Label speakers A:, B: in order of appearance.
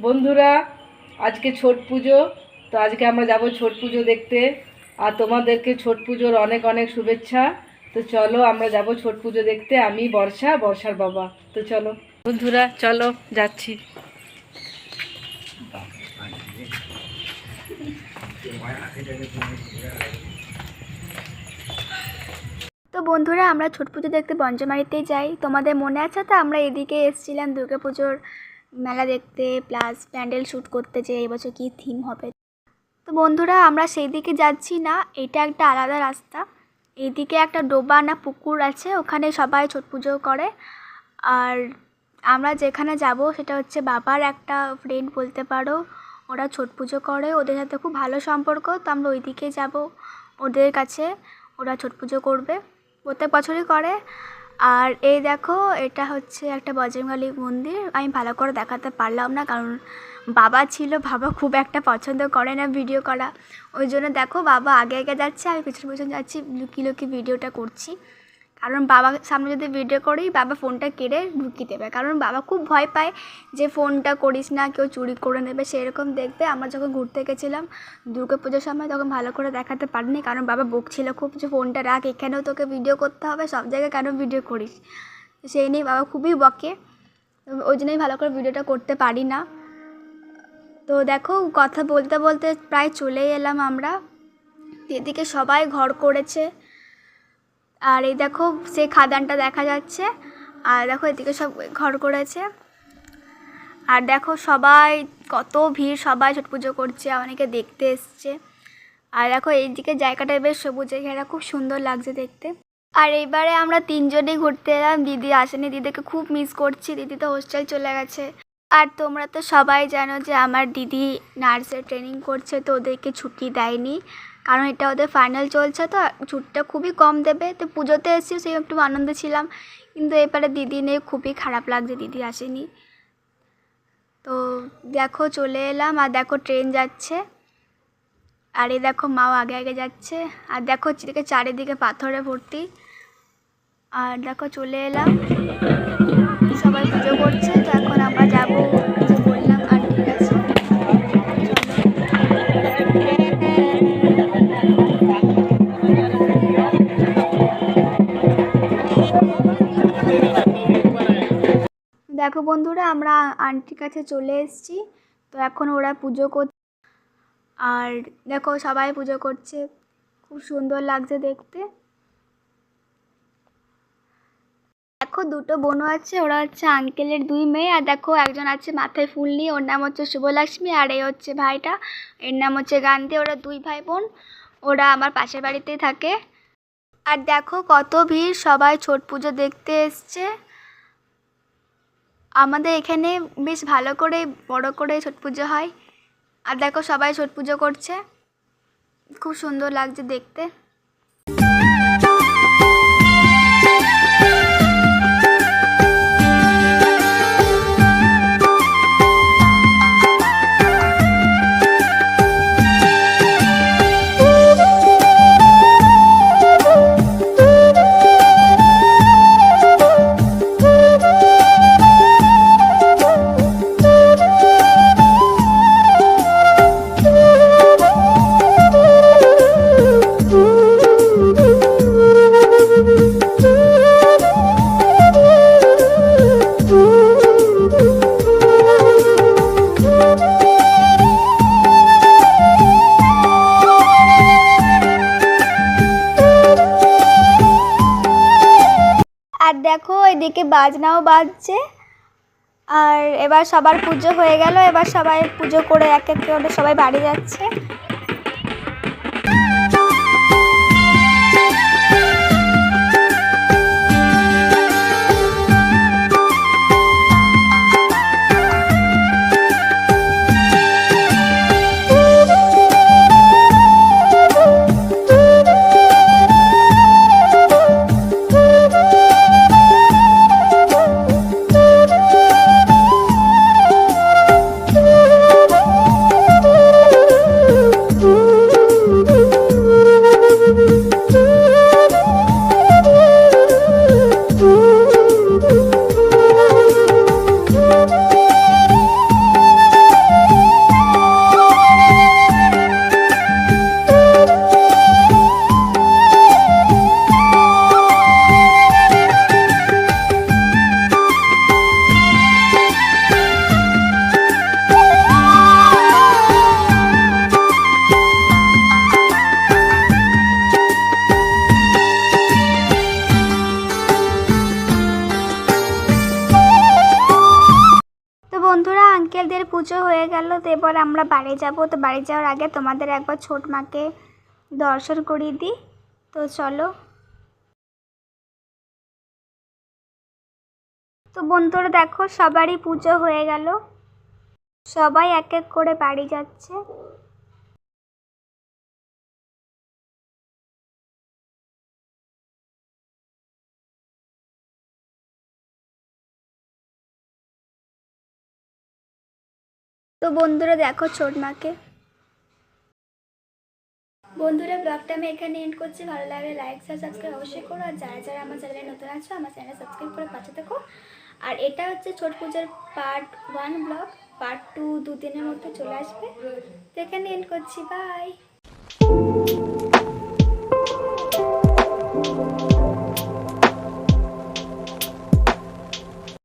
A: বন্ধুরা আজকে ছট পুজো, তো আজকে আমরা যাব ছট পুজো দেখতে। আর তোমাদেরকে ছট পুজোর অনেক অনেক শুভেচ্ছা। তো চলো আমরা যাব ছট পুজো দেখতে, আমি বর্ষা, বর্ষার বাবা। তো চলো বন্ধুরা, চলো যাচ্ছি।
B: তো বন্ধুরা, আমরা ছট পুজো দেখতে বঞ্চমারিতেই যাই। তোমাদের মনে আছে তো, আমরা এদিকে এসেছিলাম দুর্গা পুজোর মেলা দেখতে, প্লাস প্যান্ডেল শ্যুট করতে, যে এবছর কী থিম হবে। তো বন্ধুরা, আমরা সেই দিকে যাচ্ছি না, এটা একটা আলাদা রাস্তা। এইদিকে একটা ডোবা না পুকুর আছে, ওখানে সবাই ছট পুজো করে। আর আমরা যেখানে যাব সেটা হচ্ছে বাবার একটা ফ্রেন্ড বলতে পারো, ওরা ছট পুজো করে, ওদের সাথে খুব ভালো সম্পর্ক। তো আমরা ওই দিকে যাব ওদের কাছে, ওরা ছট পুজো করবে, প্রত্যেক বছরই করে। আর এই দেখো, এটা হচ্ছে একটা বজরংবলী মন্দির। আমি ভালো করে দেখাতে পারলাম না, কারণ বাবা ছিল, বাবা খুব একটা পছন্দ করে না ভিডিও করা। ওই জন্য দেখো, বাবা আগে আগে যাচ্ছে, আমি পিছনে পিছনে যাচ্ছি, লুকিয়ে লুকিয়ে ভিডিওটা করছি। কারণ বাবার সামনে যদি ভিডিও করি, বাবা ফোনটা কেড়ে ঢুকিয়ে দেবে। কারণ বাবা খুব ভয় পায় যে ফোনটা করিস না, কেউ চুরি করে নেবে, সেরকম দেখবে। আমরা যখন ঘুরতে গেছিলাম দুর্গা পুজোর সময়, তখন ভালো করে দেখাতে পারিনি, কারণ বাবা বকছিল খুব যে ফোনটা রাখ, এখানেও তোকে ভিডিও করতে হবে, সব জায়গায় কেন ভিডিও করিস। সেই নিয়ে বাবা খুবই বকে, ওই জন্যই ভালো করে ভিডিওটা করতে পারি না। তো দেখো, কথা বলতে বলতে প্রায় চলেই এলাম আমরা। এদিকে সবাই ঘর করেছে, আর এই দেখো সেই খাদানটা দেখা যাচ্ছে। আর দেখো এদিকে সব ঘর করেছে। আর দেখো সবাই কত ভিড়, সবাই ছট পুজো করছে, অনেকে দেখতে এসছে। আর দেখো এইদিকে জায়গাটা বেশ সবুজে ঘেরা, খুব সুন্দর লাগছে দেখতে। আর এইবারে আমরা তিনজনেই ঘুরতে এলাম, দিদি আসেনি, দিদিকে খুব মিস করছি, দিদি তো হোস্টেল চলে গেছে। আর তোমরা তো সবাই জানো যে আমার দিদি নার্সের ট্রেনিং করছে, তো ওদেরকে ছুটি দেয়নি, কারণ এটা ওদের ফাইনাল চলছে, তো ছুটিটা খুবই কম দেবে। তো পুজোতে এসেছি, সেই একটু আনন্দে ছিলাম, কিন্তু এবারে দিদি নেই, খুবই খারাপ লাগছে দিদি আসেনি। তো দেখো চলে এলাম, আর দেখো ট্রেন যাচ্ছে, আর এই দেখো মাও আগে আগে যাচ্ছে। আর দেখো চারিদিকে পাথরে ভর্তি। আর দেখো চলে এলাম, সবাই পুজো করছে। তো এখন আমরা যাবো, যে বললাম আন্টির কাছে। দেখো বন্ধুরা, আমরা আন্টির কাছে চলে এসেছি। তো এখন ওরা পুজো করছে, আর দেখো সবাই পুজো করছে, খুব সুন্দর লাগছে দেখতে। দেখো দুটো বোনও আছে, ওরা হচ্ছে আঙ্কেলের দুই মেয়ে। আর দেখো একজন আছে মাথায় ফুল নিয়ে, ওর নাম হচ্ছে শুভলক্ষ্মী। আর এই হচ্ছে ভাইটা, এর নাম হচ্ছে গান্ধী। ওরা দুই ভাই বোন, ওরা আমার পাশের বাড়িতেই থাকে। আর দেখো কত ভিড়, সবাই ছট পুজো দেখতে এসছে। আমাদের এখানে বেশ ভালো করে বড় করে ছট পুজো হয়। আর দেখো সবাই ছট পুজো করছে, খুব সুন্দর লাগছে দেখতে। আর দেখো এদিকে বাজনাও বাজছে। আর এবার সবার পুজো হয়ে গেল, এবার সবাই পুজো করে এক এক করে সবাই বাড়ি যাচ্ছে। আমাদের পুজো হয়ে গেল, তো এবার আমরা বাড়ি যাব। তো বাড়ি যাওয়ার আগে তোমাদের একবার ছোট মাকে দর্শন করিয়ে দিই। তো চলো। তো বন্ধুরা দেখো, সবারই পুজো হয়ে গেল, সবাই এক এক করে বাড়ি যাচ্ছে। তো বন্ধুরা দেখো ছোট মাকে। বন্ধুরা ব্লগটা আমি এখানে এন্ড করছি। ভালো লাগলে লাইক শেয়ার সাবস্ক্রাইব অবশ্যই করো। আর যারা যারা আমার চ্যানেলে নতুন আছো আমার চ্যানেল সাবস্ক্রাইব করে পাশে থাকো। আর এটা হচ্ছে ছট পূজার পার্ট 1 ব্লগ। পার্ট 2 2 দিনের মধ্যে চলে আসবে। তো এখানে এন্ড করছি, বাই।